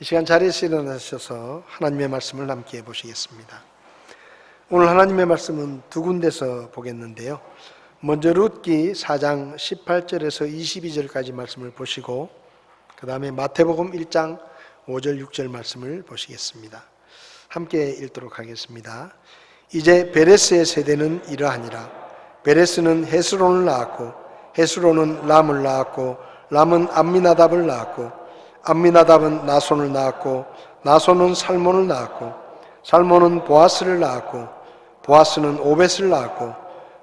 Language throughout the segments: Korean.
이 시간 자리에서 일어나셔서 하나님의 말씀을 함께 보시겠습니다. 오늘 하나님의 말씀은 두 군데서 보겠는데요. 먼저 룻기 4장 18절에서 22절까지 말씀을 보시고 그 다음에 마태복음 1장 5절 6절 말씀을 보시겠습니다. 함께 읽도록 하겠습니다. 이제 베레스의 세대는 이러하니라. 베레스는 헤스론을 낳았고 헤스론은 람을 낳았고 람은 암미나답을 낳았고 암미나답은 나손을 낳았고 나손은 살몬을 낳았고 살몬은 보아스를 낳았고 보아스는 오벳을 낳았고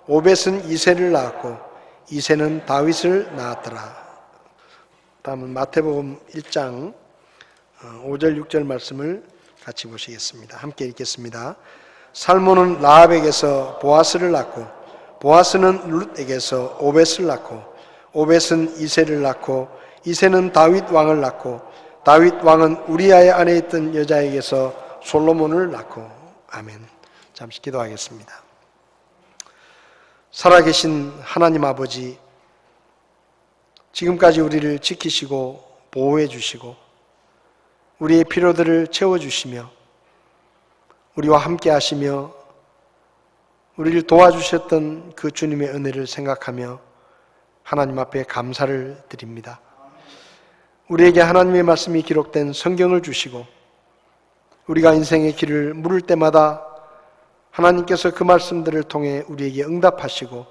오벳은 이새를 낳았고 이새는 다윗을 낳았더라. 다음은 마태복음 1장 5절 6절 말씀을 같이 보시겠습니다. 함께 읽겠습니다. 살몬은 라합에게서 보아스를 낳고 보아스는 룻에게서 오벳을 낳고 오벳은 이새를 낳고 이새는 다윗 왕을 낳고 다윗 왕은 우리아의 안에 있던 여자에게서 솔로몬을 낳고. 아멘. 잠시 기도하겠습니다. 살아계신 하나님 아버지, 지금까지 우리를 지키시고 보호해 주시고 우리의 필요들을 채워주시며 우리와 함께 하시며 우리를 도와주셨던 그 주님의 은혜를 생각하며 하나님 앞에 감사를 드립니다. 우리에게 하나님의 말씀이 기록된 성경을 주시고 우리가 인생의 길을 물을 때마다 하나님께서 그 말씀들을 통해 우리에게 응답하시고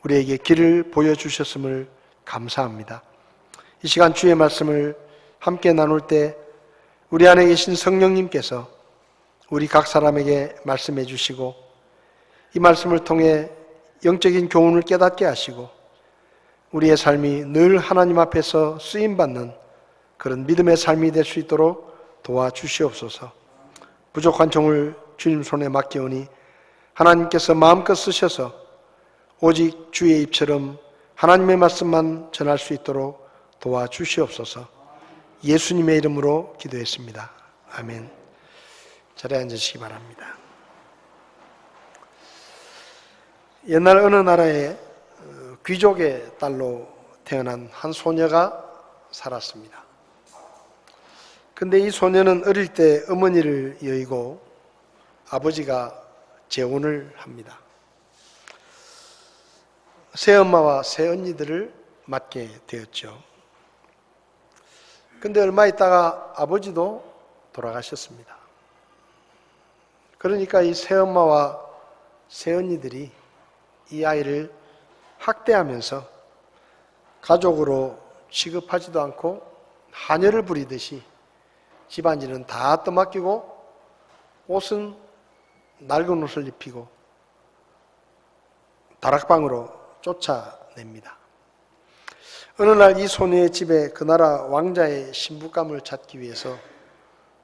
우리에게 길을 보여주셨음을 감사합니다. 이 시간 주의 말씀을 함께 나눌 때 우리 안에 계신 성령님께서 우리 각 사람에게 말씀해 주시고 이 말씀을 통해 영적인 교훈을 깨닫게 하시고 우리의 삶이 늘 하나님 앞에서 쓰임받는 그런 믿음의 삶이 될 수 있도록 도와주시옵소서. 부족한 종을 주님 손에 맡기오니 하나님께서 마음껏 쓰셔서 오직 주의 입처럼 하나님의 말씀만 전할 수 있도록 도와주시옵소서. 예수님의 이름으로 기도했습니다. 아멘. 자리에 앉으시기 바랍니다. 옛날 어느 나라에 귀족의 딸로 태어난 한 소녀가 살았습니다. 근데 이 소녀는 어릴 때 어머니를 여의고 아버지가 재혼을 합니다. 새엄마와 새언니들을 맡게 되었죠. 근데 얼마 있다가 아버지도 돌아가셨습니다. 그러니까 이 새엄마와 새언니들이 이 아이를 학대하면서 가족으로 취급하지도 않고 하녀를 부리듯이 집안일은 다 떠맡기고 옷은 낡은 옷을 입히고 다락방으로 쫓아냅니다. 어느 날 이 소녀의 집에 그 나라 왕자의 신부감을 찾기 위해서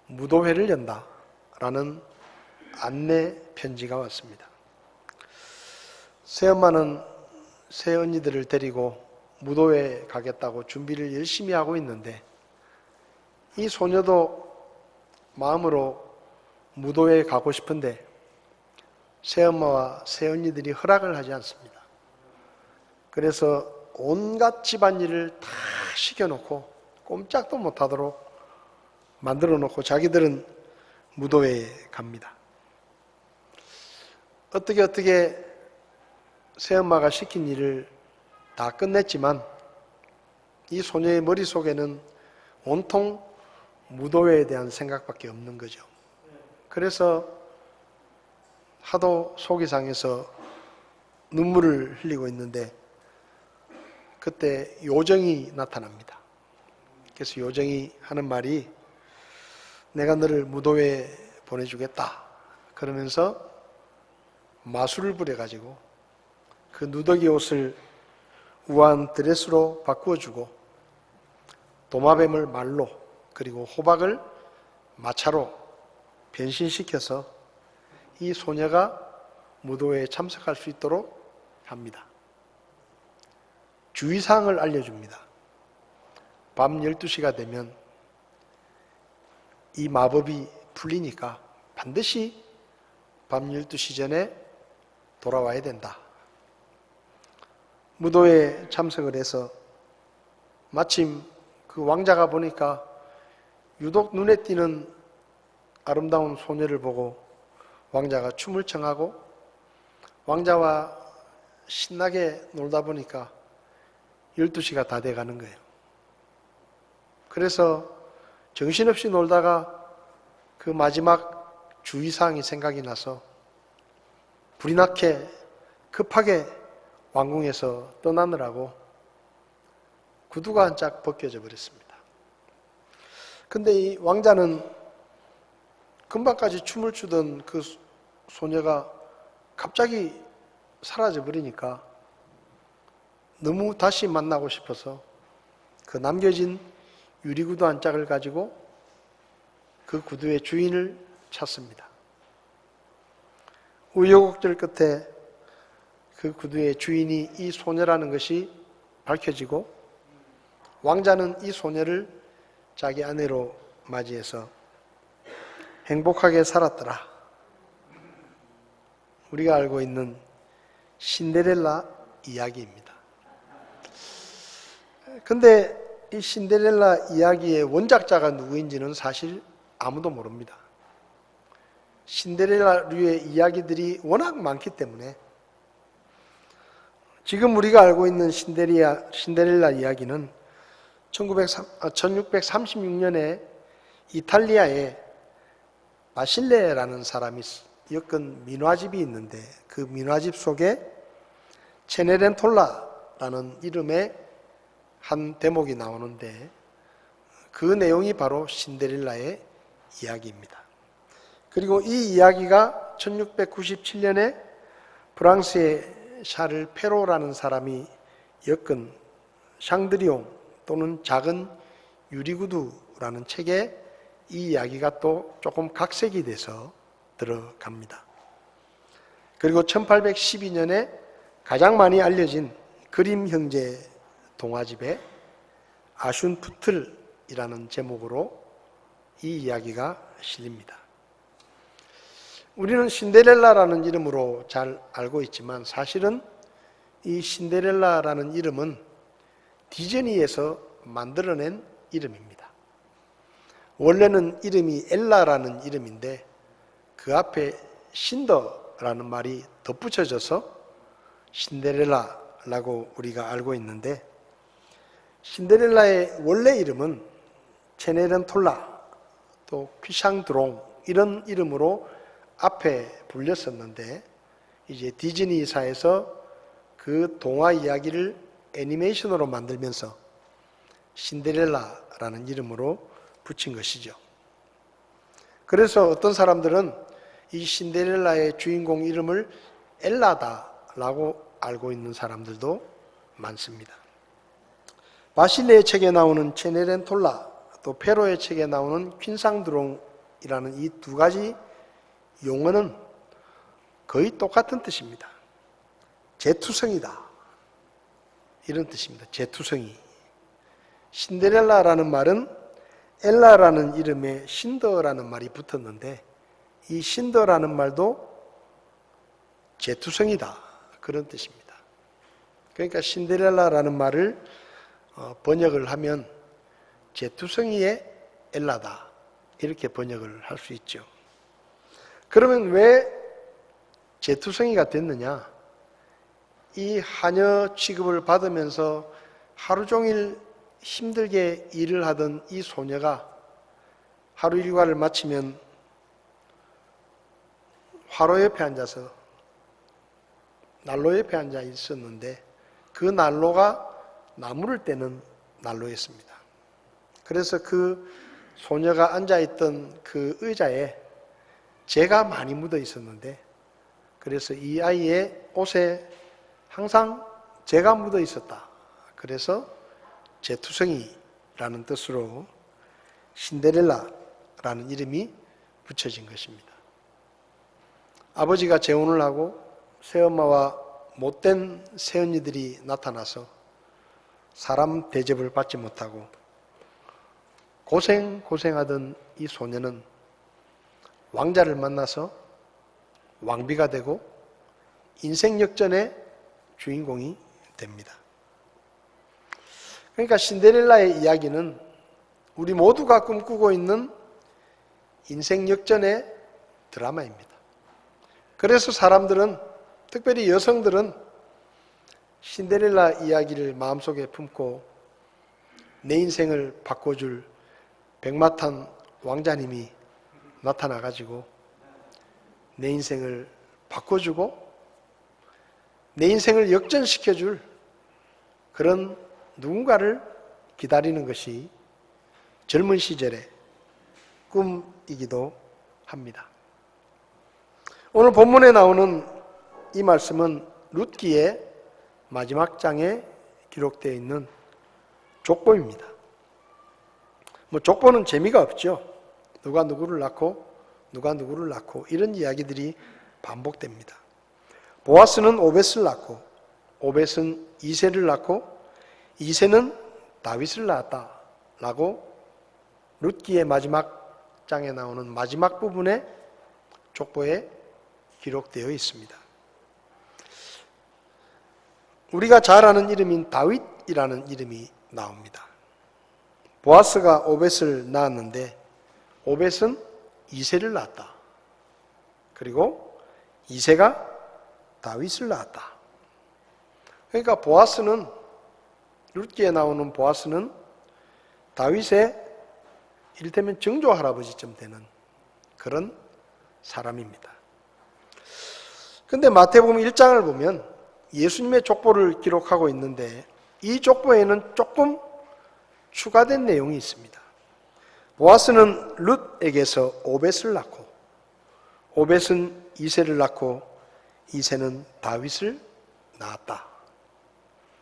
무도회를 연다라는 안내 편지가 왔습니다. 새엄마는 새언니들을 데리고 무도회에 가겠다고 준비를 열심히 하고 있는데 이 소녀도 마음으로 무도회에 가고 싶은데 새엄마와 새언니들이 허락을 하지 않습니다. 그래서 온갖 집안일을 다 시켜놓고 꼼짝도 못하도록 만들어 놓고 자기들은 무도회에 갑니다. 어떻게 새엄마가 시킨 일을 다 끝냈지만 이 소녀의 머릿속에는 온통 무도회에 대한 생각밖에 없는 거죠. 그래서 하도 속이 상해서 눈물을 흘리고 있는데 그때 요정이 나타납니다. 그래서 요정이 하는 말이 내가 너를 무도회에 보내주겠다 그러면서 마술을 부려가지고 그 누더기 옷을 우아한 드레스로 바꾸어주고 도마뱀을 말로 그리고 호박을 마차로 변신시켜서 이 소녀가 무도회에 참석할 수 있도록 합니다. 주의사항을 알려줍니다. 밤 12시가 되면 이 마법이 풀리니까 반드시 밤 12시 전에 돌아와야 된다. 무도회에 참석을 해서 마침 그 왕자가 보니까 유독 눈에 띄는 아름다운 소녀를 보고 왕자가 춤을 청하고 왕자와 신나게 놀다 보니까 12시가 다 돼가는 거예요. 그래서 정신없이 놀다가 그 마지막 주의사항이 생각이 나서 불이 나게 급하게 왕궁에서 떠나느라고 구두가 한 짝 벗겨져 버렸습니다. 근데 이 왕자는 금방까지 춤을 추던 그 소녀가 갑자기 사라져 버리니까 너무 다시 만나고 싶어서 그 남겨진 유리구두 한 짝을 가지고 그 구두의 주인을 찾습니다. 우여곡절 끝에 그 구두의 주인이 이 소녀라는 것이 밝혀지고 왕자는 이 소녀를 자기 아내로 맞이해서 행복하게 살았더라. 우리가 알고 있는 신데렐라 이야기입니다. 근데 이 신데렐라 이야기의 원작자가 누구인지는 사실 아무도 모릅니다. 신데렐라류의 이야기들이 워낙 많기 때문에 지금 우리가 알고 있는 신데렐라 이야기는 1636년에 이탈리아에 바실레라는 사람이 엮은 민화집이 있는데 그 민화집 속에 체네렌톨라라는 이름의 한 대목이 나오는데 그 내용이 바로 신데렐라의 이야기입니다. 그리고 이 이야기가 1697년에 프랑스의 샤를 페로라는 사람이 엮은 샹드리옹 또는 작은 유리구두라는 책에 이 이야기가 또 조금 각색이 돼서 들어갑니다. 그리고 1812년에 가장 많이 알려진 그림 형제 동화집에 아슌푸틀이라는 제목으로 이 이야기가 실립니다. 우리는 신데렐라라는 이름으로 잘 알고 있지만 사실은 이 신데렐라라는 이름은 디즈니에서 만들어낸 이름입니다. 원래는 이름이 엘라라는 이름인데 그 앞에 신더라는 말이 덧붙여져서 신데렐라라고 우리가 알고 있는데 신데렐라의 원래 이름은 체네렌톨라 또 퀴샹드롱 이런 이름으로 앞에 불렸었는데 이제 디즈니사에서 그 동화 이야기를 애니메이션으로 만들면서 신데렐라라는 이름으로 붙인 것이죠. 그래서 어떤 사람들은 이 신데렐라의 주인공 이름을 엘라다라고 알고 있는 사람들도 많습니다. 바실레의 책에 나오는 체네렌톨라 또 페로의 책에 나오는 퀸상드롱이라는 이 두 가지 용어는 거의 똑같은 뜻입니다. 재투성이다. 이런 뜻입니다. 재투성이. 신데렐라라는 말은 엘라라는 이름에 신더라는 말이 붙었는데 이 신더라는 말도 재투성이다. 그런 뜻입니다. 그러니까 신데렐라라는 말을 번역을 하면 재투성이의 엘라다. 이렇게 번역을 할 수 있죠. 그러면 왜 재투성이가 됐느냐? 이 하녀 취급을 받으면서 하루 종일 힘들게 일을 하던 이 소녀가 하루 일과를 마치면 화로 옆에 앉아서 난로 옆에 앉아 있었는데 그 난로가 나무를 떼는 난로였습니다. 그래서 그 소녀가 앉아있던 그 의자에 재가 많이 묻어 있었는데 그래서 이 아이의 옷에 항상 재가 묻어 있었다. 그래서 재투성이라는 뜻으로 신데렐라라는 이름이 붙여진 것입니다. 아버지가 재혼을 하고 새엄마와 못된 새언니들이 나타나서 사람 대접을 받지 못하고 고생하던 이 소녀는 왕자를 만나서 왕비가 되고 인생 역전의 주인공이 됩니다. 그러니까 신데렐라의 이야기는 우리 모두가 꿈꾸고 있는 인생 역전의 드라마입니다. 그래서 사람들은, 특별히 여성들은 신데렐라 이야기를 마음속에 품고 내 인생을 바꿔줄 백마탄 왕자님이 나타나가지고 내 인생을 바꿔주고 내 인생을 역전시켜줄 그런 누군가를 기다리는 것이 젊은 시절의 꿈이기도 합니다. 오늘 본문에 나오는 이 말씀은 룻기의 마지막 장에 기록되어 있는 족보입니다. 족보는 재미가 없죠. 누가 누구를 낳고 누가 누구를 낳고 이런 이야기들이 반복됩니다. 보아스는 오벳을 낳고 오벳은 이새를 낳고 이새는 다윗을 낳았다라고 룻기의 마지막 장에 나오는 마지막 부분의 족보에 기록되어 있습니다. 우리가 잘 아는 이름인 다윗이라는 이름이 나옵니다. 보아스가 오벳을 낳았는데 오벳은 이새를 낳았다. 그리고 이새가 다윗을 낳았다. 그러니까 보아스는, 룻기에 나오는 보아스는 다윗의 이를테면 정조 할아버지쯤 되는 그런 사람입니다. 그런데 마태복음 1장을 보면 예수님의 족보를 기록하고 있는데 이 족보에는 조금 추가된 내용이 있습니다. 보아스는 룻에게서 오벳을 낳고 오벳은 이새를 낳고 이새는 다윗을 낳았다.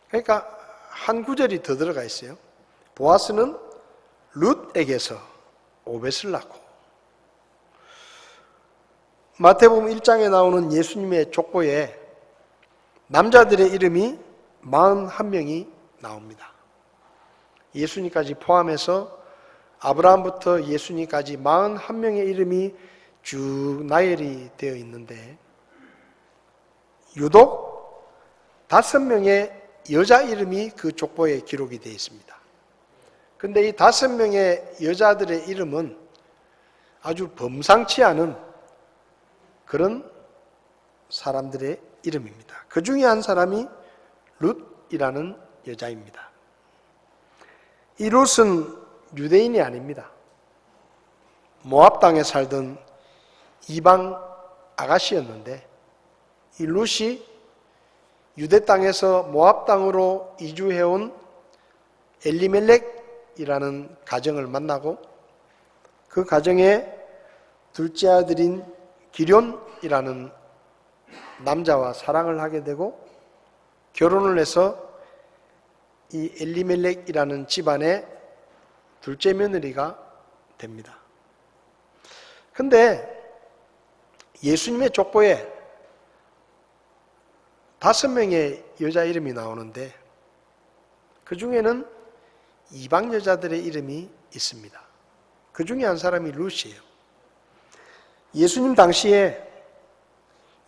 그러니까 한 구절이 더 들어가 있어요. 보아스는 룻에게서 오벳을 낳고 마태복음 1장에 나오는 예수님의 족보에 남자들의 이름이 41명이 나옵니다. 예수님까지 포함해서 아브라함부터 예수님까지 41명의 이름이 쭉 나열이 되어 있는데 유독 5명의 여자 이름이 그 족보에 기록이 되어 있습니다. 그런데 이 5명의 여자들의 이름은 아주 범상치 않은 그런 사람들의 이름입니다. 그 중에 한 사람이 룻이라는 여자입니다. 이 룻은 유대인이 아닙니다. 모압 땅에 살던 이방 아가씨였는데 이 룻이 유대 땅에서 모압 땅으로 이주해온 엘리멜렉이라는 가정을 만나고 그 가정의 둘째 아들인 기럨이라는 남자와 사랑을 하게 되고 결혼을 해서 이 엘리멜렉이라는 집안의 둘째 며느리가 됩니다. 그런데 예수님의 족보에 5명의 여자 이름이 나오는데 그 중에는 이방 여자들의 이름이 있습니다. 그 중에 한 사람이 룻이에요. 예수님 당시에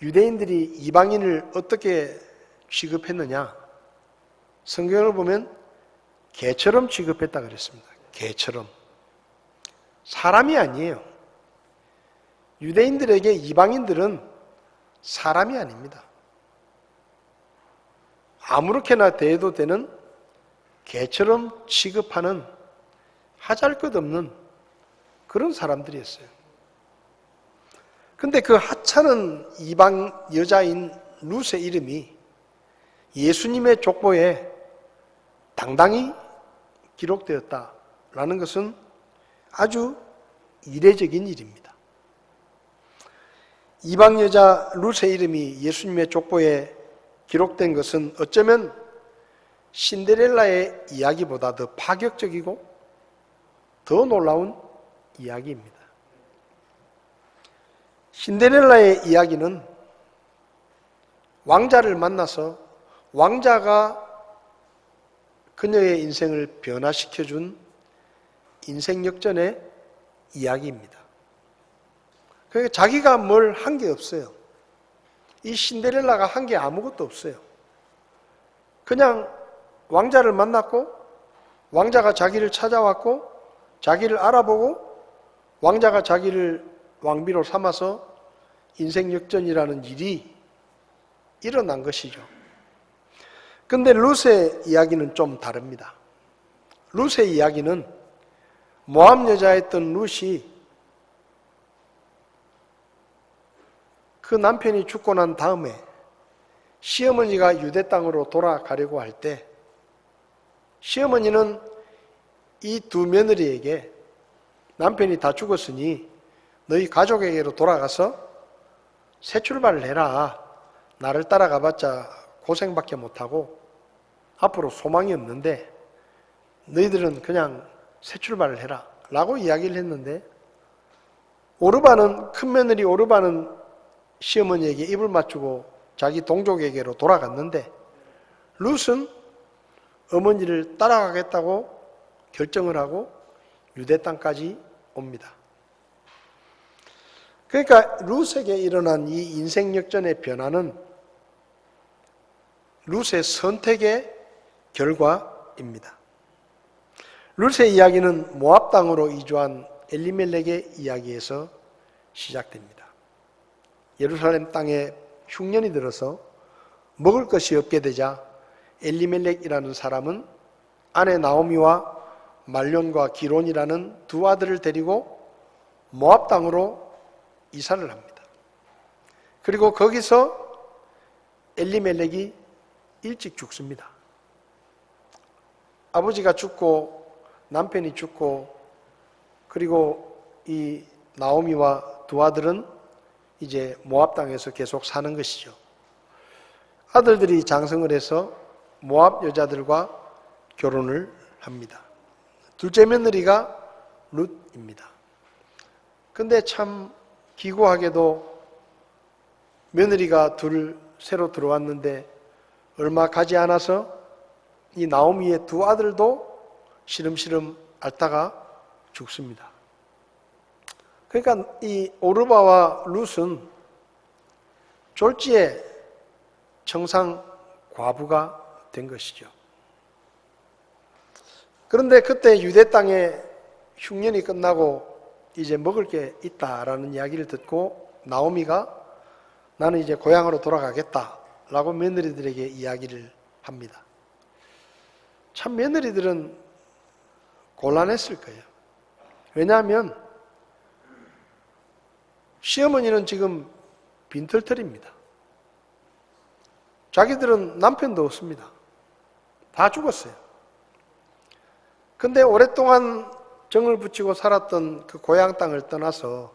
유대인들이 이방인을 어떻게 취급했느냐? 성경을 보면 개처럼 취급했다 그랬습니다. 개처럼. 사람이 아니에요. 유대인들에게 이방인들은 사람이 아닙니다. 아무렇게나 대해도 되는 개처럼 취급하는 하잘것없는 그런 사람들이었어요. 근데 그 하찮은 이방 여자인 룻의 이름이 예수님의 족보에 당당히 기록되었다라는 것은 아주 이례적인 일입니다. 이방 여자 룻의 이름이 예수님의 족보에 기록된 것은 어쩌면 신데렐라의 이야기보다 더 파격적이고 더 놀라운 이야기입니다. 신데렐라의 이야기는 왕자를 만나서 왕자가 그녀의 인생을 변화시켜준 인생 역전의 이야기입니다. 그러니까 자기가 뭘 한 게 없어요. 이 신데렐라가 한 게 아무것도 없어요. 그냥 왕자를 만났고 왕자가 자기를 찾아왔고 자기를 알아보고 왕자가 자기를 왕비로 삼아서 인생 역전이라는 일이 일어난 것이죠. 근데 룻의 이야기는 좀 다릅니다. 룻의 이야기는 모압 여자였던 룻이 그 남편이 죽고 난 다음에 시어머니가 유대 땅으로 돌아가려고 할 때 시어머니는 이 두 며느리에게 남편이 다 죽었으니 너희 가족에게로 돌아가서 새 출발을 해라. 나를 따라가봤자 고생밖에 못하고 앞으로 소망이 없는데 너희들은 그냥 새 출발을 해라 라고 이야기를 했는데 오르바는 큰 며느리 오르바는 시어머니에게 입을 맞추고 자기 동족에게로 돌아갔는데 룻은 어머니를 따라가겠다고 결정을 하고 유대 땅까지 옵니다. 그러니까 룻에게 일어난 이 인생 역전의 변화는 룻의 선택의 결과입니다. 룻의 이야기는 모압 땅으로 이주한 엘리멜렉의 이야기에서 시작됩니다. 예루살렘 땅에 흉년이 들어서 먹을 것이 없게 되자 엘리멜렉이라는 사람은 아내 나오미와 말론과 기론이라는 두 아들을 데리고 모압 땅으로 이사를 합니다. 그리고 거기서 엘리멜렉이 일찍 죽습니다. 아버지가 죽고 남편이 죽고 그리고 이 나오미와 두 아들은 이제 모압 땅에서 계속 사는 것이죠. 아들들이 장성을 해서 모압 여자들과 결혼을 합니다. 둘째 며느리가 룻입니다. 근데 참 기구하게도 며느리가 둘 새로 들어왔는데 얼마 가지 않아서 이 나오미의 두 아들도 시름시름 앓다가 죽습니다. 그러니까 이 오르바와 룻은 졸지에 청상 과부가 된 것이죠. 그런데 그때 유대 땅에 흉년이 끝나고 이제 먹을 게 있다라는 이야기를 듣고 나오미가 나는 이제 고향으로 돌아가겠다라고 며느리들에게 이야기를 합니다. 참 며느리들은 곤란했을 거예요. 왜냐하면 시어머니는 지금 빈털털입니다. 자기들은 남편도 없습니다. 다 죽었어요. 근데 오랫동안 정을 붙이고 살았던 그 고향 땅을 떠나서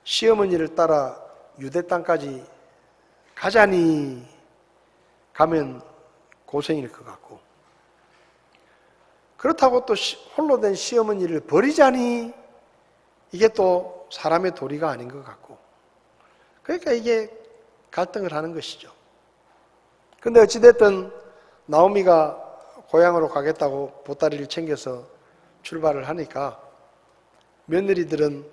시어머니를 따라 유대 땅까지 가자니 가면 고생일 것 같고 그렇다고 또 홀로 된 시어머니를 버리자니 이게 또 사람의 도리가 아닌 것 같고 그러니까 이게 갈등을 하는 것이죠. 근데 어찌됐든 나오미가 고향으로 가겠다고 보따리를 챙겨서 출발을 하니까 며느리들은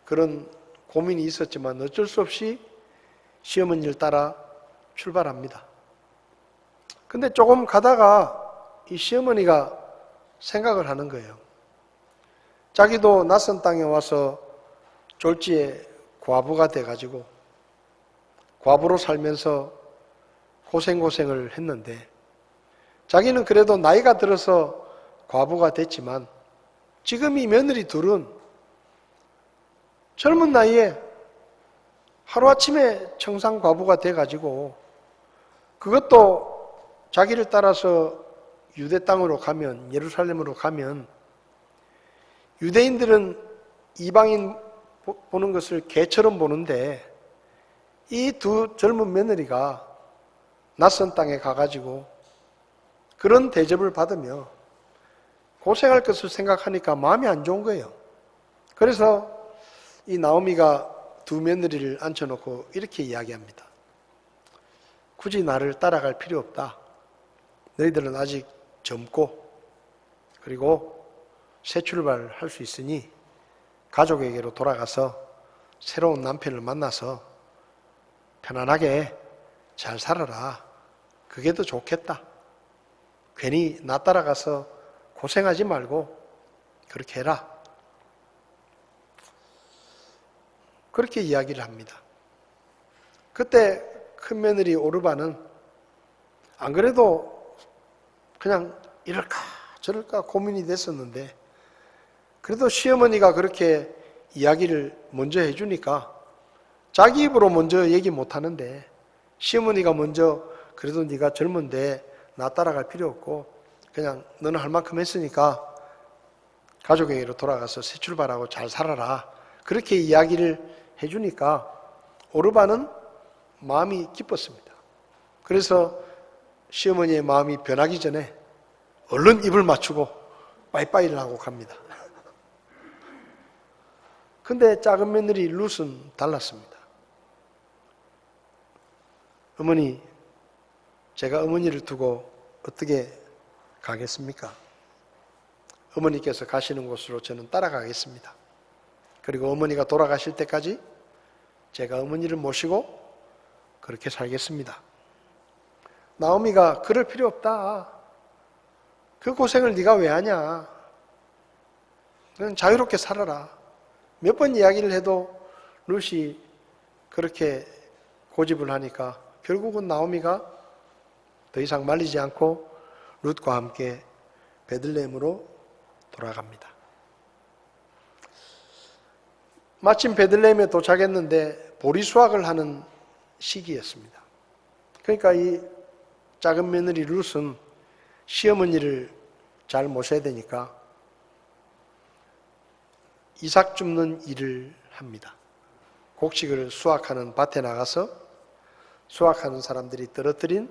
그런 고민이 있었지만 어쩔 수 없이 시어머니를 따라 출발합니다. 근데 조금 가다가 이 시어머니가 생각을 하는 거예요. 자기도 낯선 땅에 와서 졸지에 과부가 돼가지고 과부로 살면서 고생을 했는데 자기는 그래도 나이가 들어서 과부가 됐지만 지금 이 며느리 둘은 젊은 나이에 하루아침에 청상 과부가 돼가지고 그것도 자기를 따라서 유대 땅으로 가면 예루살렘으로 가면 유대인들은 이방인 보는 것을 개처럼 보는데 이 두 젊은 며느리가 낯선 땅에 가가지고 그런 대접을 받으며 고생할 것을 생각하니까 마음이 안 좋은 거예요. 그래서 이 나오미가 두 며느리를 앉혀놓고 이렇게 이야기합니다. 굳이 나를 따라갈 필요 없다. 너희들은 아직 젊고 그리고 새 출발할 수 있으니 가족에게로 돌아가서 새로운 남편을 만나서 편안하게 잘 살아라. 그게 더 좋겠다. 괜히 나 따라가서 고생하지 말고 그렇게 해라. 그렇게 이야기를 합니다. 그때 큰 며느리 오르바는 안 그래도 그냥 이럴까 저럴까 고민이 됐었는데 그래도 시어머니가 그렇게 이야기를 먼저 해주니까 자기 입으로 먼저 얘기 못하는데 시어머니가 먼저 그래도 네가 젊은데 나 따라갈 필요 없고 그냥 너는 할 만큼 했으니까 가족에게로 돌아가서 새 출발하고 잘 살아라. 그렇게 이야기를 해주니까 오르바는 마음이 기뻤습니다. 그래서 시어머니의 마음이 변하기 전에 얼른 입을 맞추고 빠이빠이를 하고 갑니다. 근데 작은 며느리 룻은 달랐습니다. 어머니, 제가 어머니를 두고 어떻게 가겠습니까? 어머니께서 가시는 곳으로 저는 따라가겠습니다. 그리고 어머니가 돌아가실 때까지 제가 어머니를 모시고 그렇게 살겠습니다. 나오미가 그럴 필요 없다. 그 고생을 네가 왜 하냐. 그냥 자유롭게 살아라. 몇 번 이야기를 해도 룻이 그렇게 고집을 하니까 결국은 나오미가 더 이상 말리지 않고 룻과 함께 베들레헴으로 돌아갑니다. 마침 베들레헴에 도착했는데 보리 수확을 하는 시기였습니다. 그러니까 이 작은 며느리 룻은 시어머니를 잘 모셔야 되니까 이삭 줍는 일을 합니다. 곡식을 수확하는 밭에 나가서 수확하는 사람들이 떨어뜨린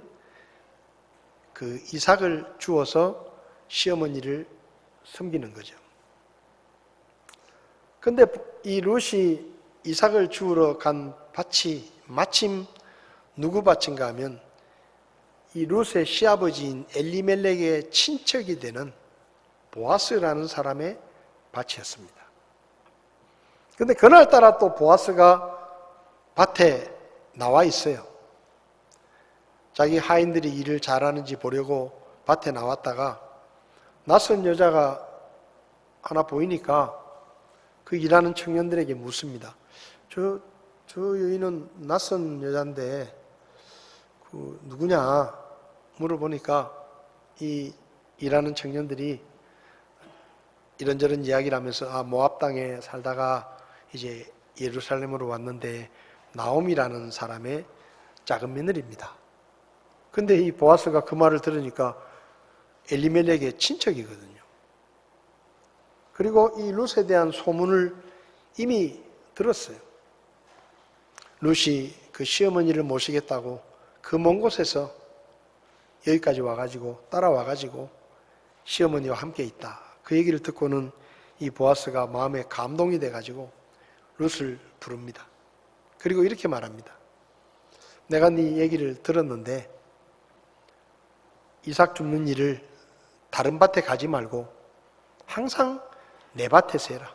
그 이삭을 주어서 시어머니를 섬기는 거죠. 근데 이 룻이 이삭을 주우러 간 밭이 마침 누구 밭인가 하면 이 룻의 시아버지인 엘리멜렉의 친척이 되는 보아스라는 사람의 밭이었습니다. 근데 그날따라 또 보아스가 밭에 나와 있어요. 자기 하인들이 일을 잘하는지 보려고 밭에 나왔다가 낯선 여자가 하나 보이니까 그 일하는 청년들에게 묻습니다. 저 여인은 낯선 여잔데 그 누구냐 물어보니까 이 일하는 청년들이 이런저런 이야기를 하면서 모압 땅에 살다가 이제 예루살렘으로 왔는데 나옴이라는 사람의 작은 며느리입니다. 근데 이 보아스가 그 말을 들으니까 엘리멜렉의 친척이거든요. 그리고 이 룻에 대한 소문을 이미 들었어요. 룻이 그 시어머니를 모시겠다고 그 먼 곳에서 여기까지 와가지고 따라와가지고 시어머니와 함께 있다. 그 얘기를 듣고는 이 보아스가 마음에 감동이 돼가지고 룻을 부릅니다. 그리고 이렇게 말합니다. 내가 네 얘기를 들었는데 이삭 줍는 일을 다른 밭에 가지 말고 항상 내 밭에서 해라.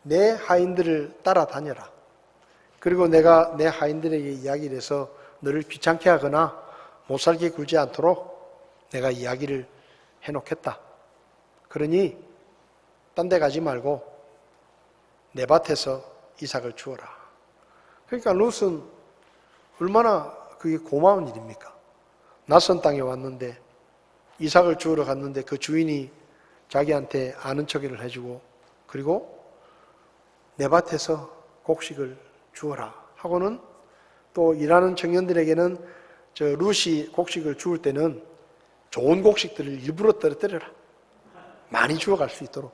내 하인들을 따라다녀라. 그리고 내가 내 하인들에게 이야기를 해서 너를 귀찮게 하거나 못살게 굴지 않도록 내가 이야기를 해놓겠다. 그러니 딴 데 가지 말고 내 밭에서 이삭을 주어라. 그러니까 룻은 얼마나 그게 고마운 일입니까? 낯선 땅에 왔는데 이삭을 주우러 갔는데 그 주인이 자기한테 아는 척을 해주고 그리고 내 밭에서 곡식을 주어라 하고는 또 일하는 청년들에게는 저 룻이 곡식을 주울 때는 좋은 곡식들을 일부러 떨어뜨려라. 많이 주워갈 수 있도록.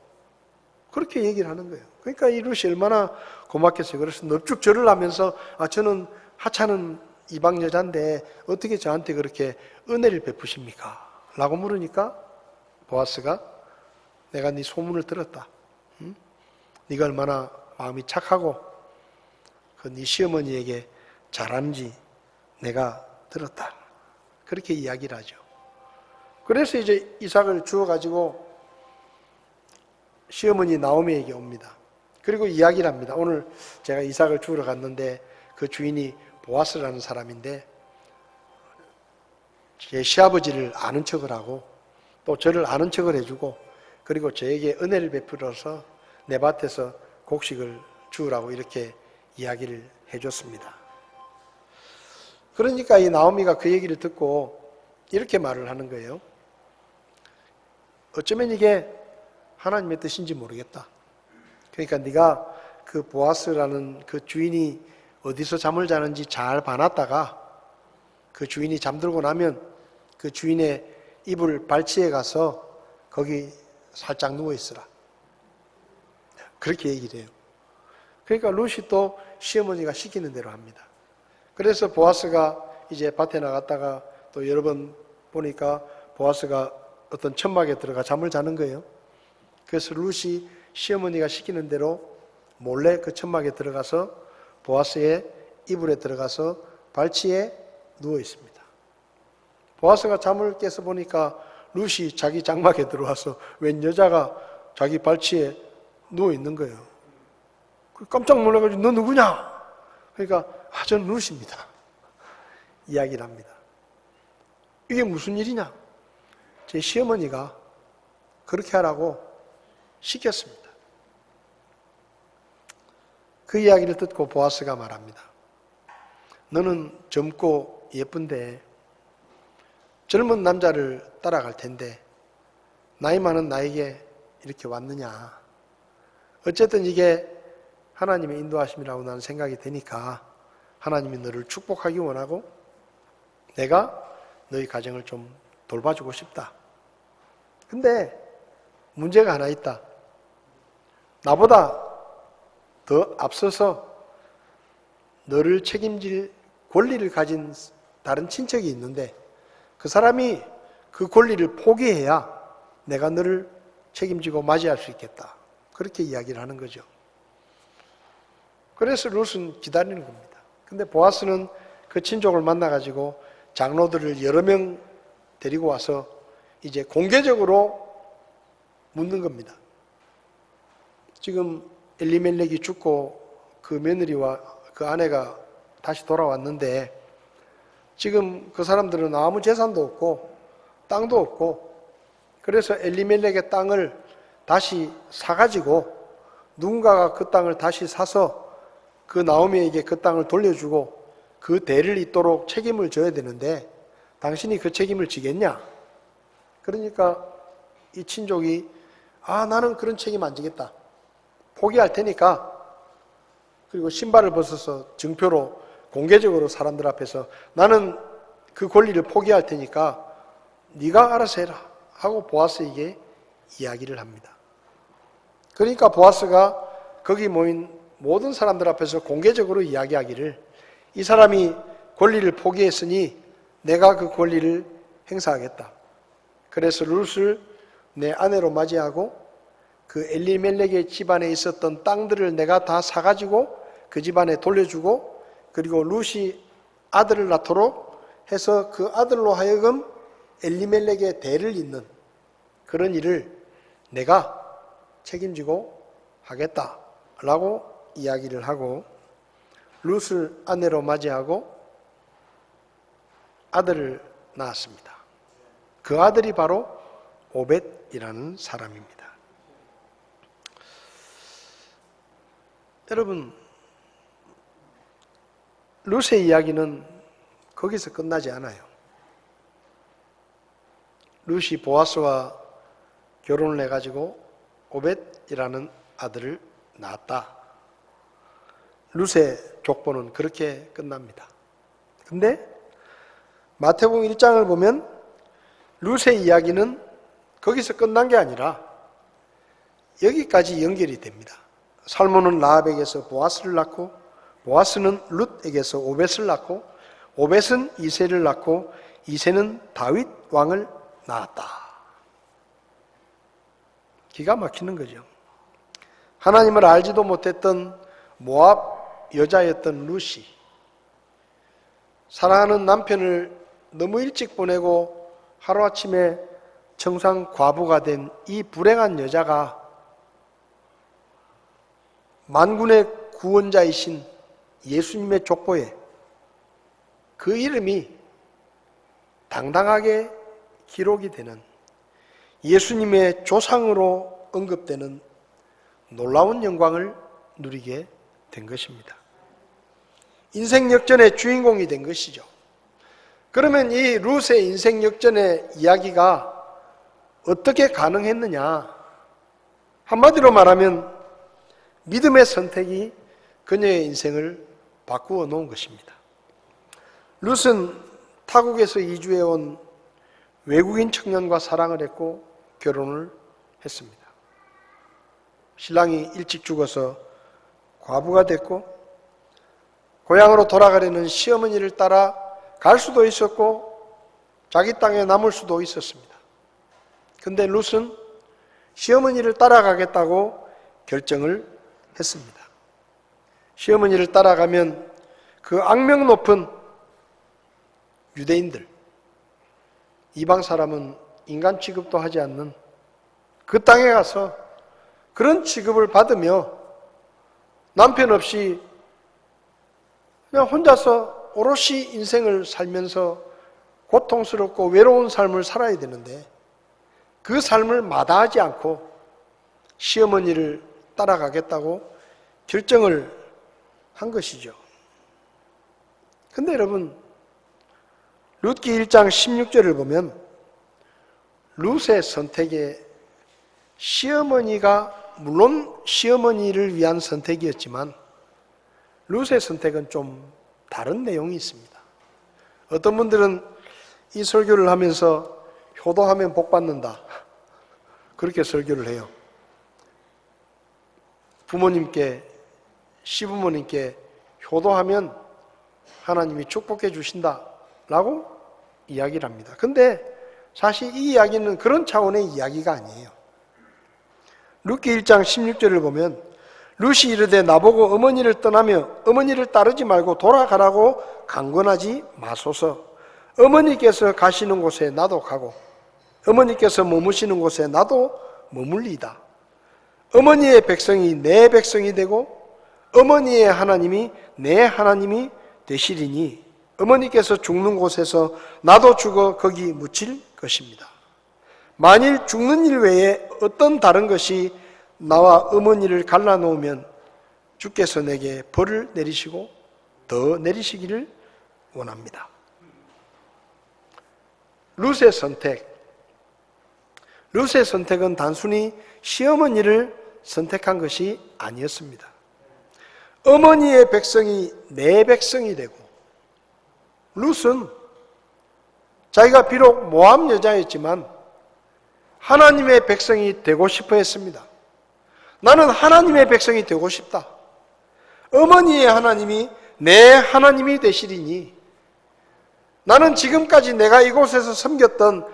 그렇게 얘기를 하는 거예요. 그러니까 이 룻이 얼마나 고맙겠어요. 그래서 넙죽 절을 하면서 저는 하찮은 이방 여자인데 어떻게 저한테 그렇게 은혜를 베푸십니까? 라고 물으니까 보아스가 내가 네 소문을 들었다. 응? 네가 얼마나 마음이 착하고 그 네 시어머니에게 잘하는지 내가 들었다. 그렇게 이야기를 하죠. 그래서 이제 이삭을 주워가지고 시어머니 나오미에게 옵니다. 그리고 이야기를 합니다. 오늘 제가 이삭을 주우러 갔는데 그 주인이 보아스라는 사람인데 제 시아버지를 아는 척을 하고 또 저를 아는 척을 해주고 그리고 저에게 은혜를 베풀어서 내 밭에서 곡식을 주우라고 이렇게 이야기를 해줬습니다. 그러니까 이 나오미가 그 얘기를 듣고 이렇게 말을 하는 거예요. 어쩌면 이게 하나님의 뜻인지 모르겠다. 그러니까 네가 그 보아스라는 그 주인이 어디서 잠을 자는지 잘 봐놨다가 그 주인이 잠들고 나면 그 주인의 이불 발치에 가서 거기 살짝 누워 있으라. 그렇게 얘기를 해요. 그러니까 룻이 또 시어머니가 시키는 대로 합니다. 그래서 보아스가 이제 밭에 나갔다가 또 여러 번 보니까 보아스가 어떤 천막에 들어가 잠을 자는 거예요. 그래서 룻이 시어머니가 시키는 대로 몰래 그 천막에 들어가서 보아스의 이불에 들어가서 발치에 누워 있습니다. 보아스가 잠을 깨서 보니까 룻이 자기 장막에 들어와서 웬 여자가 자기 발치에 누워 있는 거예요. 깜짝 놀라가지고 너 누구냐? 그러니까 저는 룻입니다. 이야기를 합니다. 이게 무슨 일이냐? 제 시어머니가 그렇게 하라고 시켰습니다. 그 이야기를 듣고 보아스가 말합니다. 너는 젊고 예쁜데 젊은 남자를 따라갈 텐데 나이 많은 나에게 이렇게 왔느냐. 어쨌든 이게 하나님의 인도하심이라고 나는 생각이 되니까 하나님이 너를 축복하기 원하고 내가 너희 가정을 좀 돌봐주고 싶다. 근데 문제가 하나 있다. 나보다 더 앞서서 너를 책임질 권리를 가진 다른 친척이 있는데 그 사람이 그 권리를 포기해야 내가 너를 책임지고 맞이할 수 있겠다. 그렇게 이야기를 하는 거죠. 그래서 룻은 기다리는 겁니다. 근데 보아스는 그 친족을 만나가지고 장로들을 여러 명 데리고 와서 이제 공개적으로 묻는 겁니다. 지금 엘리멜렉이 죽고 그 며느리와 그 아내가 다시 돌아왔는데 지금 그 사람들은 아무 재산도 없고 땅도 없고 그래서 엘리멜렉의 땅을 다시 사가지고 누군가가 그 땅을 다시 사서 그 나오미에게 그 땅을 돌려주고 그 대를 잇도록 책임을 져야 되는데 당신이 그 책임을 지겠냐? 그러니까 이 친족이 나는 그런 책임 안 지겠다. 포기할 테니까 그리고 신발을 벗어서 증표로 공개적으로 사람들 앞에서 나는 그 권리를 포기할 테니까 네가 알아서 해라 하고 보아스에게 이야기를 합니다. 그러니까 보아스가 거기 모인 모든 사람들 앞에서 공개적으로 이야기하기를 이 사람이 권리를 포기했으니 내가 그 권리를 행사하겠다. 그래서 룻을 내 아내로 맞이하고 그 엘리멜렉의 집안에 있었던 땅들을 내가 다 사가지고 그 집안에 돌려주고 그리고 룻이 아들을 낳도록 해서 그 아들로 하여금 엘리멜렉의 대를 잇는 그런 일을 내가 책임지고 하겠다라고 이야기를 하고 룻을 아내로 맞이하고 아들을 낳았습니다. 그 아들이 바로 오벳이라는 사람입니다. 여러분, 룻의 이야기는 거기서 끝나지 않아요. 룻이 보아스와 결혼을 해가지고 오벳이라는 아들을 낳았다. 룻의 족보는 그렇게 끝납니다. 근데 마태복음 1장을 보면 룻의 이야기는 거기서 끝난 게 아니라 여기까지 연결이 됩니다. 살몬은 라합에게서 보아스를 낳고 보아스는 룻에게서 오벳을 낳고 오벳은 이새를 낳고 이새는 다윗 왕을 낳았다. 기가 막히는 거죠. 하나님을 알지도 못했던 모압 여자였던 룻이 사랑하는 남편을 너무 일찍 보내고 하루아침에 청상 과부가 된 이 불행한 여자가 만군의 구원자이신 예수님의 족보에 그 이름이 당당하게 기록이 되는 예수님의 조상으로 언급되는 놀라운 영광을 누리게 된 것입니다. 인생 역전의 주인공이 된 것이죠. 그러면 이 룻의 인생 역전의 이야기가 어떻게 가능했느냐? 한마디로 말하면 믿음의 선택이 그녀의 인생을 바꾸어 놓은 것입니다. 룻은 타국에서 이주해 온 외국인 청년과 사랑을 했고 결혼을 했습니다. 신랑이 일찍 죽어서 과부가 됐고 고향으로 돌아가려는 시어머니를 따라 갈 수도 있었고 자기 땅에 남을 수도 있었습니다. 근데 룻은 시어머니를 따라가겠다고 결정을 했습니다. 시어머니를 따라가면 그 악명 높은 유대인들, 이방 사람은 인간 취급도 하지 않는 그 땅에 가서 그런 취급을 받으며 남편 없이 그냥 혼자서 오롯이 인생을 살면서 고통스럽고 외로운 삶을 살아야 되는데 그 삶을 마다하지 않고 시어머니를 따라가겠다고 결정을 한 것이죠. 근데 여러분, 룻기 1장 16절을 보면 룻의 선택에 시어머니가 물론 시어머니를 위한 선택이었지만 룻의 선택은 좀 다른 내용이 있습니다. 어떤 분들은 이 설교를 하면서 효도하면 복 받는다, 그렇게 설교를 해요. 부모님께, 시부모님께 효도하면 하나님이 축복해 주신다라고 이야기를 합니다. 근데 사실 이 이야기는 그런 차원의 이야기가 아니에요. 룻기 1장 16절을 보면 룻이 이르되 나보고 어머니를 떠나며 어머니를 따르지 말고 돌아가라고 강권하지 마소서. 어머니께서 가시는 곳에 나도 가고 어머니께서 머무시는 곳에 나도 머물리이다. 어머니의 백성이 내 백성이 되고 어머니의 하나님이 내 하나님이 되시리니 어머니께서 죽는 곳에서 나도 죽어 거기 묻힐 것입니다. 만일 죽는 일 외에 어떤 다른 것이 나와 어머니를 갈라놓으면 주께서 내게 벌을 내리시고 더 내리시기를 원합니다. 룻의 선택은 단순히 시어머니를 선택한 것이 아니었습니다. 어머니의 백성이 내 백성이 되고 룻은 자기가 비록 모함 여자였지만 하나님의 백성이 되고 싶어 했습니다. 나는 하나님의 백성이 되고 싶다. 어머니의 하나님이 내 하나님이 되시리니 나는 지금까지 내가 이곳에서 섬겼던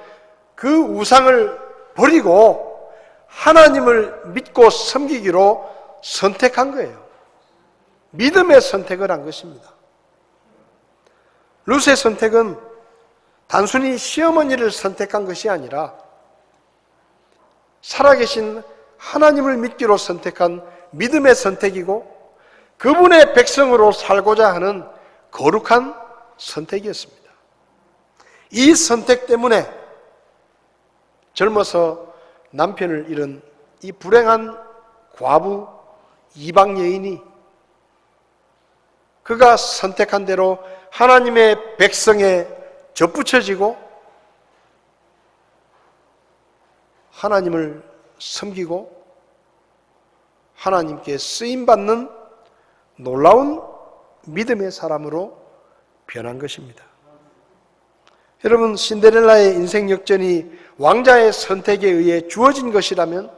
그 우상을 버리고 하나님을 믿고 섬기기로 선택한 거예요. 믿음의 선택을 한 것입니다. 룻의 선택은 단순히 시어머니를 선택한 것이 아니라 살아계신 하나님을 믿기로 선택한 믿음의 선택이고 그분의 백성으로 살고자 하는 거룩한 선택이었습니다. 이 선택 때문에 젊어서 남편을 잃은 이 불행한 과부 이방 여인이 그가 선택한 대로 하나님의 백성에 접붙여지고 하나님을 섬기고 하나님께 쓰임받는 놀라운 믿음의 사람으로 변한 것입니다. 여러분, 신데렐라의 인생 역전이 왕자의 선택에 의해 주어진 것이라면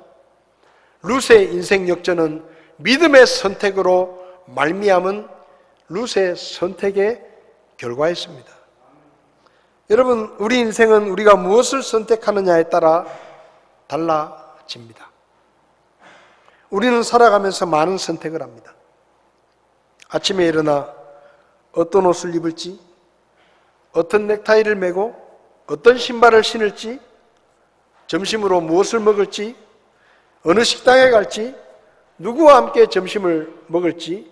룻의 인생 역전은 믿음의 선택으로 말미암은 룻의 선택의 결과였습니다. 여러분, 우리 인생은 우리가 무엇을 선택하느냐에 따라 달라집니다. 우리는 살아가면서 많은 선택을 합니다. 아침에 일어나 어떤 옷을 입을지, 어떤 넥타이를 매고 어떤 신발을 신을지, 점심으로 무엇을 먹을지, 어느 식당에 갈지, 누구와 함께 점심을 먹을지,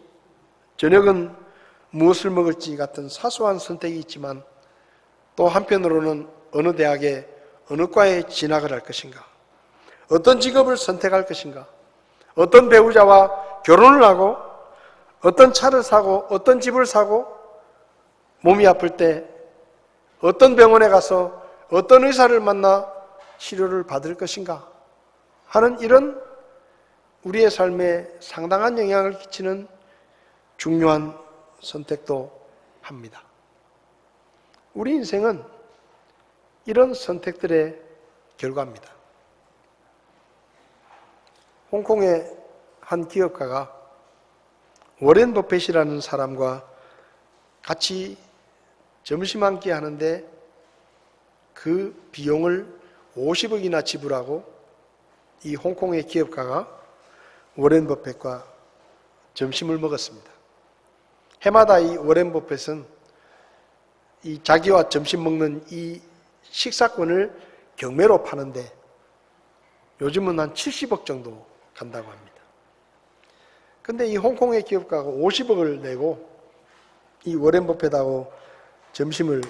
저녁은 무엇을 먹을지 같은 사소한 선택이 있지만 또 한편으로는 어느 대학에 어느 과에 진학을 할 것인가? 어떤 직업을 선택할 것인가? 어떤 배우자와 결혼을 하고 어떤 차를 사고 어떤 집을 사고 몸이 아플 때 어떤 병원에 가서 어떤 의사를 만나 치료를 받을 것인가 하는 이런 우리의 삶에 상당한 영향을 끼치는 중요한 선택도 합니다. 우리 인생은 이런 선택들의 결과입니다. 홍콩의 한 기업가가 워렌 버핏이라는 사람과 같이 점심 한 끼 하는데 그 비용을 50억이나 지불하고 이 홍콩의 기업가가 워렌 버핏과 점심을 먹었습니다. 해마다 이 워렌 버핏은 이 자기와 점심 먹는 이 식사권을 경매로 파는데 요즘은 한 70억 정도 간다고 합니다. 근데 이 홍콩의 기업가가 50억을 내고 이 워렌 버핏하고 점심을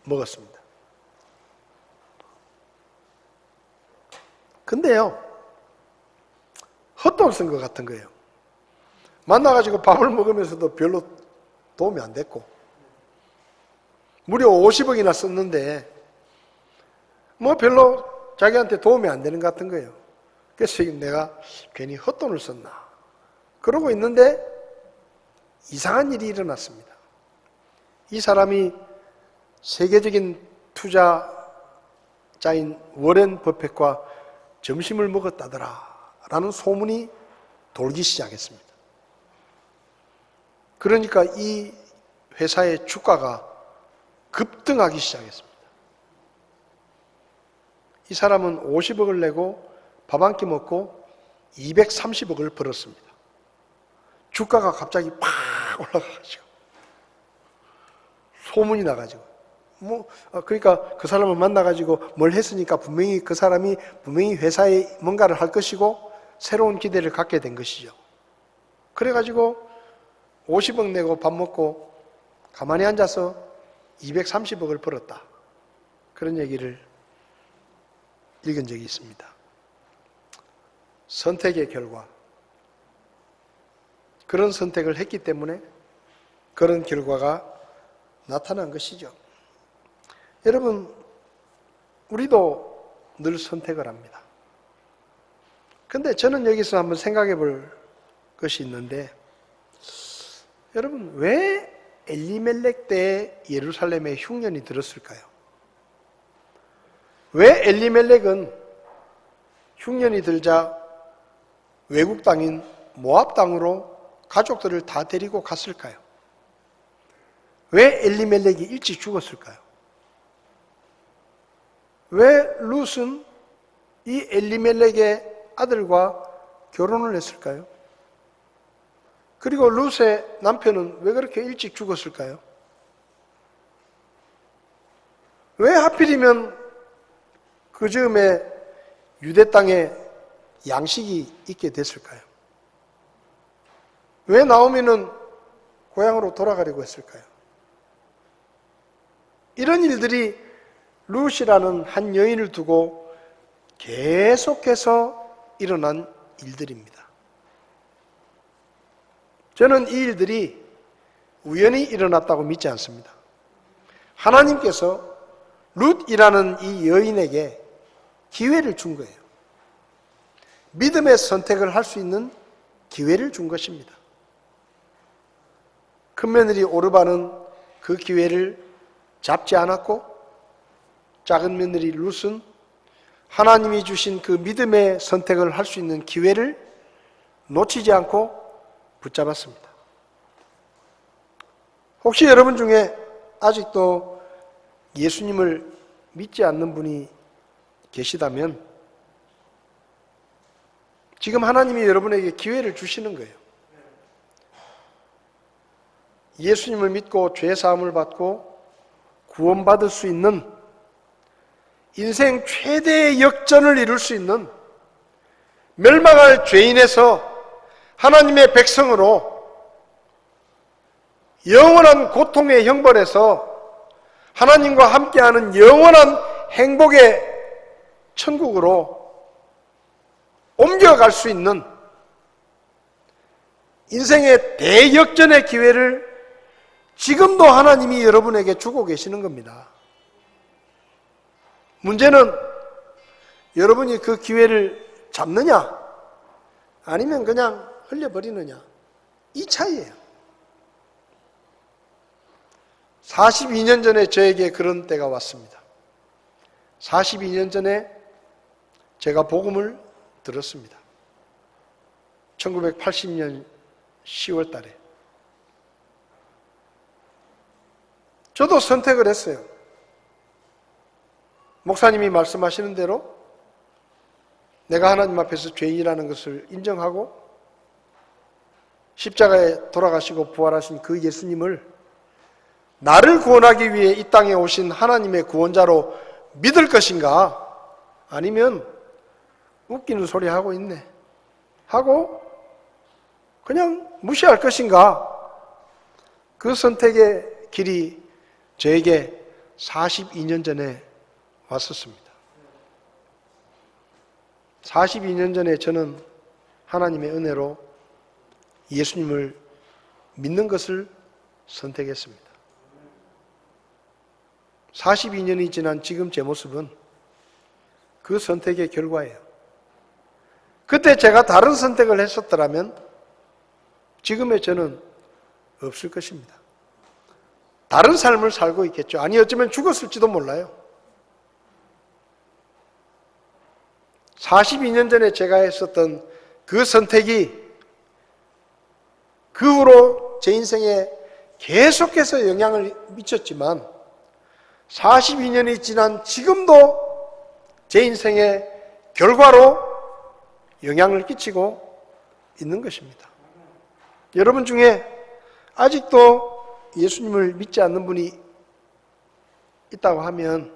먹었습니다. 근데요, 헛돈 쓴 것 같은 거예요. 만나가지고 밥을 먹으면서도 별로 도움이 안 됐고, 무려 50억이나 썼는데, 뭐 별로 자기한테 도움이 안 되는 것 같은 거예요. 그래서 내가 괜히 헛돈을 썼나. 그러고 있는데, 이상한 일이 일어났습니다. 이 사람이 세계적인 투자자인 워렌 버핏과 점심을 먹었다더라 라는 소문이 돌기 시작했습니다. 그러니까 이 회사의 주가가 급등하기 시작했습니다. 이 사람은 50억을 내고 밥 한 끼 먹고 230억을 벌었습니다. 주가가 갑자기 팍 올라가가지고 소문이 나가지고 그러니까 그 사람을 만나가지고 뭘 했으니까 분명히 그 사람이 분명히 회사에 뭔가를 할 것이고 새로운 기대를 갖게 된 것이죠. 그래가지고 50억 내고 밥 먹고 가만히 앉아서 230억을 벌었다. 그런 얘기를 읽은 적이 있습니다. 선택의 결과. 그런 선택을 했기 때문에 그런 결과가 나타난 것이죠. 여러분, 우리도 늘 선택을 합니다. 근데 저는 여기서 한번 생각해 볼 것이 있는데, 여러분, 왜 엘리멜렉 때 예루살렘에 흉년이 들었을까요? 왜 엘리멜렉은 흉년이 들자 외국 땅인 모압 땅으로 가족들을 다 데리고 갔을까요? 왜 엘리멜렉이 일찍 죽었을까요? 왜 룻은 이 엘리멜렉의 아들과 결혼을 했을까요? 그리고 룻의 남편은 왜 그렇게 일찍 죽었을까요? 왜 하필이면 그 즈음에 유대 땅에 양식이 있게 됐을까요? 왜 나오미는 고향으로 돌아가려고 했을까요? 이런 일들이 룻이라는 한 여인을 두고 계속해서 일어난 일들입니다. 저는 이 일들이 우연히 일어났다고 믿지 않습니다. 하나님께서 룻이라는 이 여인에게 기회를 준 거예요. 믿음의 선택을 할 수 있는 기회를 준 것입니다. 큰며느리 오르바는 그 기회를 잡지 않았고, 작은 며느리 룻은 하나님이 주신 그 믿음의 선택을 할 수 있는 기회를 놓치지 않고 붙잡았습니다. 혹시 여러분 중에 아직도 예수님을 믿지 않는 분이 계시다면 지금 하나님이 여러분에게 기회를 주시는 거예요. 예수님을 믿고 죄 사함을 받고 구원받을 수 있는 인생 최대의 역전을 이룰 수 있는 멸망할 죄인에서 하나님의 백성으로 영원한 고통의 형벌에서 하나님과 함께하는 영원한 행복의 천국으로 옮겨갈 수 있는 인생의 대역전의 기회를 지금도 하나님이 여러분에게 주고 계시는 겁니다. 문제는 여러분이 그 기회를 잡느냐 아니면 그냥 흘려버리느냐, 이 차이예요. 42년 전에 저에게 그런 때가 왔습니다. 42년 전에 제가 복음을 들었습니다. 1980년 10월 달에. 저도 선택을 했어요. 목사님이 말씀하시는 대로 내가 하나님 앞에서 죄인이라는 것을 인정하고 십자가에 돌아가시고 부활하신 그 예수님을 나를 구원하기 위해 이 땅에 오신 하나님의 구원자로 믿을 것인가, 아니면 웃기는 소리 하고 있네 하고 그냥 무시할 것인가, 그 선택의 길이 저에게 42년 전에 왔었습니다. 42년 전에 저는 하나님의 은혜로 예수님을 믿는 것을 선택했습니다. 42년이 지난 지금 제 모습은 그 선택의 결과예요. 그때 제가 다른 선택을 했었더라면 지금의 저는 없을 것입니다. 다른 삶을 살고 있겠죠. 아니, 어쩌면 죽었을지도 몰라요. 42년 전에 제가 했었던 그 선택이 그 후로 제 인생에 계속해서 영향을 미쳤지만 42년이 지난 지금도 제 인생의 결과로 영향을 끼치고 있는 것입니다. 여러분 중에 아직도 예수님을 믿지 않는 분이 있다고 하면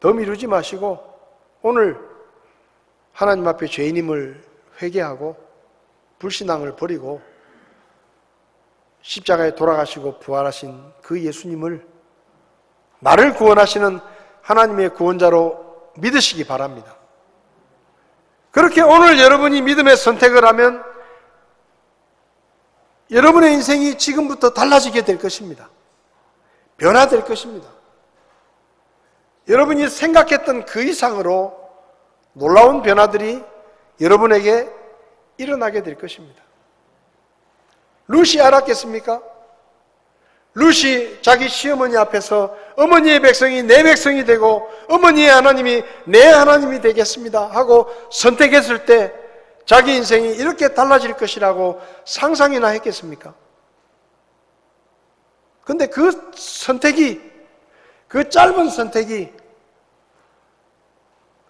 더 미루지 마시고 오늘 하나님 앞에 죄인임을 회개하고 불신앙을 버리고 십자가에 돌아가시고 부활하신 그 예수님을 나를 구원하시는 하나님의 구원자로 믿으시기 바랍니다. 그렇게 오늘 여러분이 믿음의 선택을 하면 여러분의 인생이 지금부터 달라지게 될 것입니다. 변화될 것입니다. 여러분이 생각했던 그 이상으로 놀라운 변화들이 여러분에게 일어나게 될 것입니다. 룻이 알았겠습니까? 룻이 자기 시어머니 앞에서 어머니의 백성이 내 백성이 되고 어머니의 하나님이 내 하나님이 되겠습니다 하고 선택했을 때 자기 인생이 이렇게 달라질 것이라고 상상이나 했겠습니까? 근데 그 선택이, 그 짧은 선택이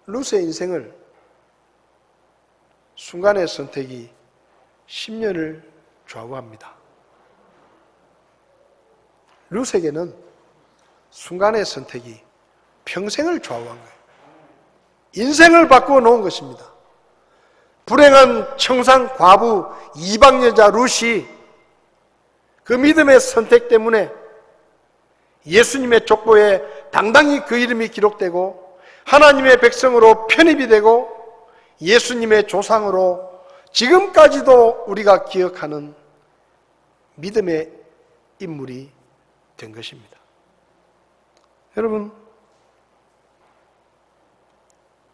룻의 인생을, 순간의 선택이 10년을 좌우합니다. 룻에게는 순간의 선택이 평생을 좌우한 거예요. 인생을 바꾸어 놓은 것입니다. 불행한 청산 과부 이방 여자 룻이 그 믿음의 선택 때문에 예수님의 족보에 당당히 그 이름이 기록되고 하나님의 백성으로 편입이 되고 예수님의 조상으로 지금까지도 우리가 기억하는 믿음의 인물이 된 것입니다. 여러분,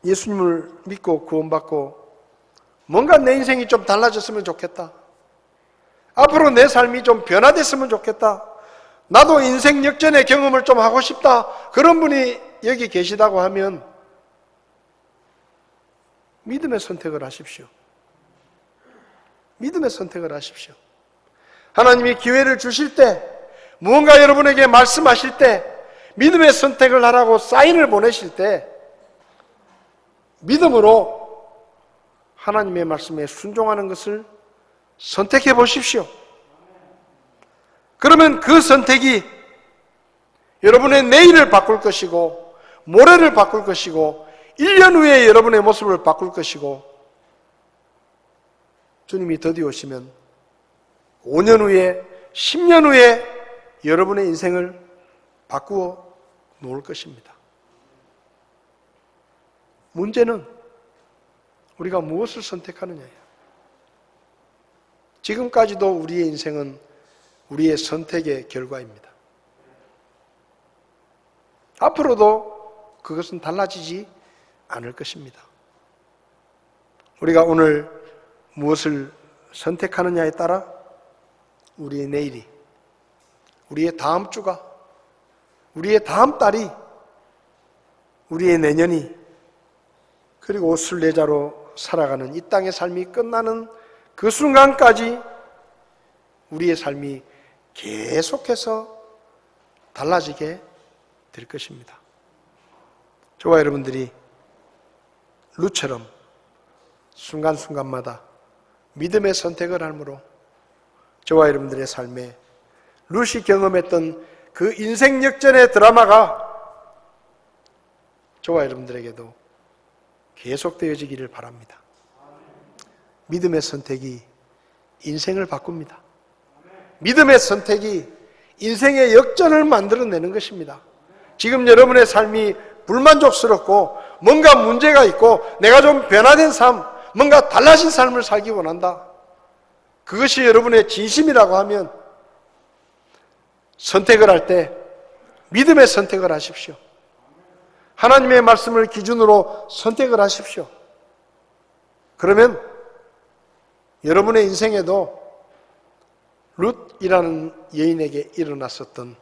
예수님을 믿고 구원받고 뭔가 내 인생이 좀 달라졌으면 좋겠다. 앞으로 내 삶이 좀 변화됐으면 좋겠다. 나도 인생 역전의 경험을 좀 하고 싶다. 그런 분이 여기 계시다고 하면 믿음의 선택을 하십시오. 믿음의 선택을 하십시오. 하나님이 기회를 주실 때, 무언가 여러분에게 말씀하실 때, 믿음의 선택을 하라고 사인을 보내실 때 믿음으로 하나님의 말씀에 순종하는 것을 선택해 보십시오. 그러면 그 선택이 여러분의 내일을 바꿀 것이고 모레를 바꿀 것이고 1년 후에 여러분의 모습을 바꿀 것이고 주님이 더디 오시면 5년 후에 10년 후에 여러분의 인생을 바꾸어 놓을 것입니다. 문제는 우리가 무엇을 선택하느냐예요. 지금까지도 우리의 인생은 우리의 선택의 결과입니다. 앞으로도 그것은 달라지지 않을 것입니다. 우리가 오늘 무엇을 선택하느냐에 따라 우리의 내일이, 우리의 다음 주가, 우리의 다음 달이, 우리의 내년이, 그리고 순례자로 살아가는 이 땅의 삶이 끝나는 그 순간까지 우리의 삶이 계속해서 달라지게 될 것입니다. 저와 여러분들이 룻처럼 순간순간마다 믿음의 선택을 함으로 저와 여러분들의 삶에 룻이 경험했던 그 인생 역전의 드라마가 저와 여러분들에게도 계속되어지기를 바랍니다. 믿음의 선택이 인생을 바꿉니다. 믿음의 선택이 인생의 역전을 만들어내는 것입니다. 지금 여러분의 삶이 불만족스럽고 뭔가 문제가 있고 내가 좀 변화된 삶, 뭔가 달라진 삶을 살기 원한다. 그것이 여러분의 진심이라고 하면 선택을 할 때 믿음의 선택을 하십시오. 하나님의 말씀을 기준으로 선택을 하십시오. 그러면 여러분의 인생에도 룻이라는 여인에게 일어났었던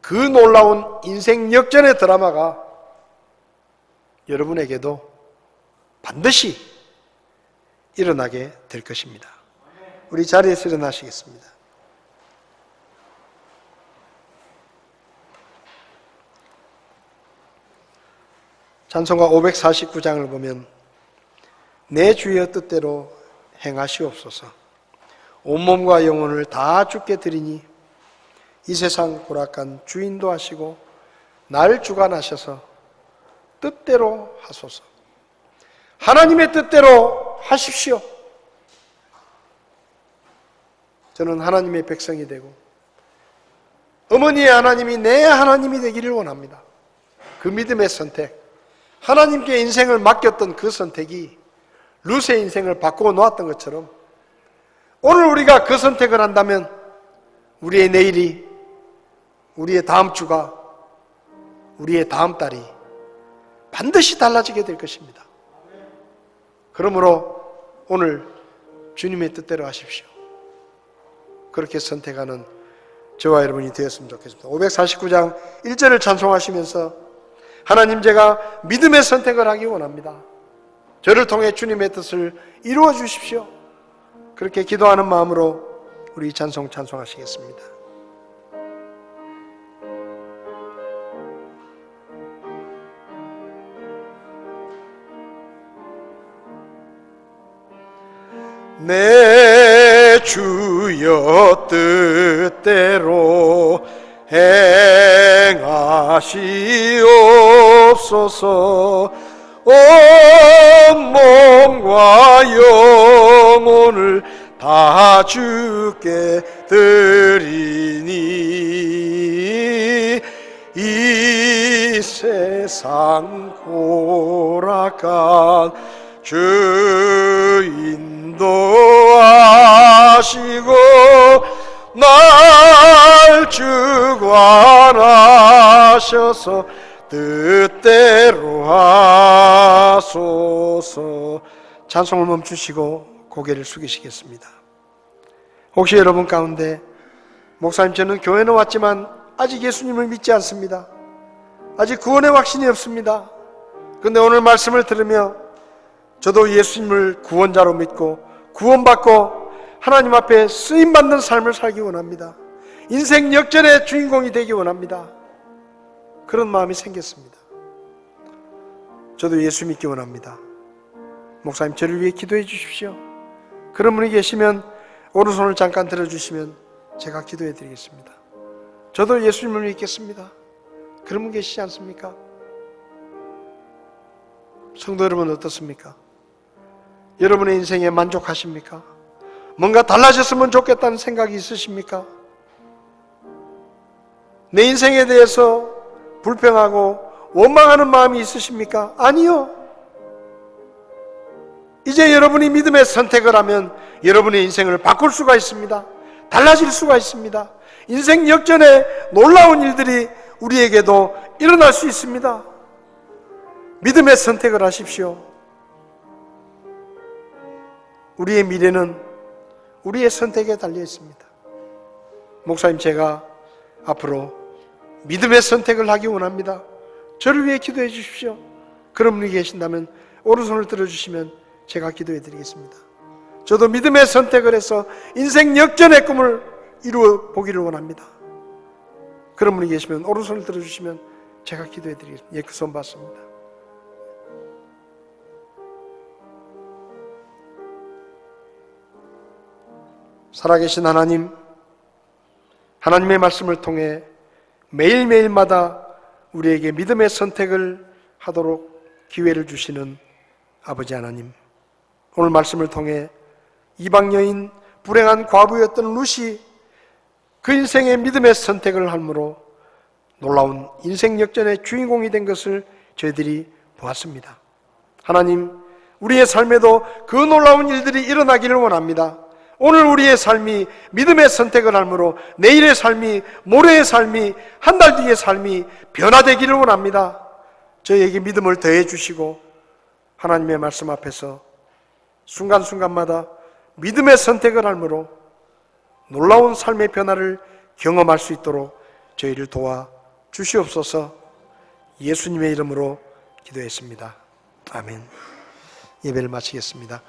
그 놀라운 인생 역전의 드라마가 여러분에게도 반드시 일어나게 될 것입니다. 우리 자리에서 일어나시겠습니다. 찬송가 549장을 보면 내 주의 뜻대로 행하시옵소서. 온몸과 영혼을 다 주께 드리니 이 세상 고락한 주인도 하시고 날 주관하셔서 뜻대로 하소서. 하나님의 뜻대로 하십시오. 저는 하나님의 백성이 되고 어머니의 하나님이 내 하나님이 되기를 원합니다. 그 믿음의 선택, 하나님께 인생을 맡겼던 그 선택이 룻의 인생을 바꾸어 놓았던 것처럼 오늘 우리가 그 선택을 한다면 우리의 내일이, 우리의 다음 주가, 우리의 다음 달이 반드시 달라지게 될 것입니다. 그러므로 오늘 주님의 뜻대로 하십시오. 그렇게 선택하는 저와 여러분이 되었으면 좋겠습니다. 549장 1절을 찬송하시면서 하나님, 제가 믿음의 선택을 하기 원합니다. 저를 통해 주님의 뜻을 이루어 주십시오. 그렇게 기도하는 마음으로 우리 찬송하시겠습니다. 내 주여 뜻대로 행하시옵소서. 온 몸과 영혼을 다 주께 드리니 이 세상 고락한 주인도 하시고 날 주관하셔서 뜻대로 하소서. 찬송을 멈추시고 고개를 숙이시겠습니다. 혹시 여러분 가운데 목사님, 저는 교회는 왔지만 아직 예수님을 믿지 않습니다. 아직 구원의 확신이 없습니다. 그런데 오늘 말씀을 들으며 저도 예수님을 구원자로 믿고 구원받고 하나님 앞에 쓰임받는 삶을 살기 원합니다. 인생 역전의 주인공이 되기 원합니다. 그런 마음이 생겼습니다. 저도 예수 믿기 원합니다. 목사님, 저를 위해 기도해 주십시오. 그런 분이 계시면 오른손을 잠깐 들어주시면 제가 기도해 드리겠습니다. 저도 예수님을 믿겠습니다. 그런 분 계시지 않습니까? 성도 여러분, 어떻습니까? 여러분의 인생에 만족하십니까? 뭔가 달라졌으면 좋겠다는 생각이 있으십니까? 내 인생에 대해서 불평하고 원망하는 마음이 있으십니까? 아니요. 이제 여러분이 믿음의 선택을 하면 여러분의 인생을 바꿀 수가 있습니다. 달라질 수가 있습니다. 인생 역전의 놀라운 일들이 우리에게도 일어날 수 있습니다. 믿음의 선택을 하십시오. 우리의 미래는 우리의 선택에 달려 있습니다. 목사님, 제가 앞으로 믿음의 선택을 하기 원합니다. 저를 위해 기도해 주십시오. 그런 분이 계신다면 오른손을 들어주시면 제가 기도해 드리겠습니다. 저도 믿음의 선택을 해서 인생 역전의 꿈을 이루어 보기를 원합니다. 그런 분이 계시면 오른손을 들어주시면 제가 기도해 드리겠습니다. 예, 그 손 받습니다. 살아계신 하나님, 하나님의 말씀을 통해 매일매일마다 우리에게 믿음의 선택을 하도록 기회를 주시는 아버지 하나님, 오늘 말씀을 통해 이방 여인, 불행한 과부였던 룻이 그 인생의 믿음의 선택을 함으로 놀라운 인생 역전의 주인공이 된 것을 저희들이 보았습니다. 하나님, 우리의 삶에도 그 놀라운 일들이 일어나기를 원합니다. 오늘 우리의 삶이 믿음의 선택을 함으로 내일의 삶이, 모레의 삶이, 한 달 뒤의 삶이 변화되기를 원합니다. 저희에게 믿음을 더해 주시고 하나님의 말씀 앞에서 순간순간마다 믿음의 선택을 함으로 놀라운 삶의 변화를 경험할 수 있도록 저희를 도와 주시옵소서. 예수님의 이름으로 기도했습니다. 아멘. 예배를 마치겠습니다.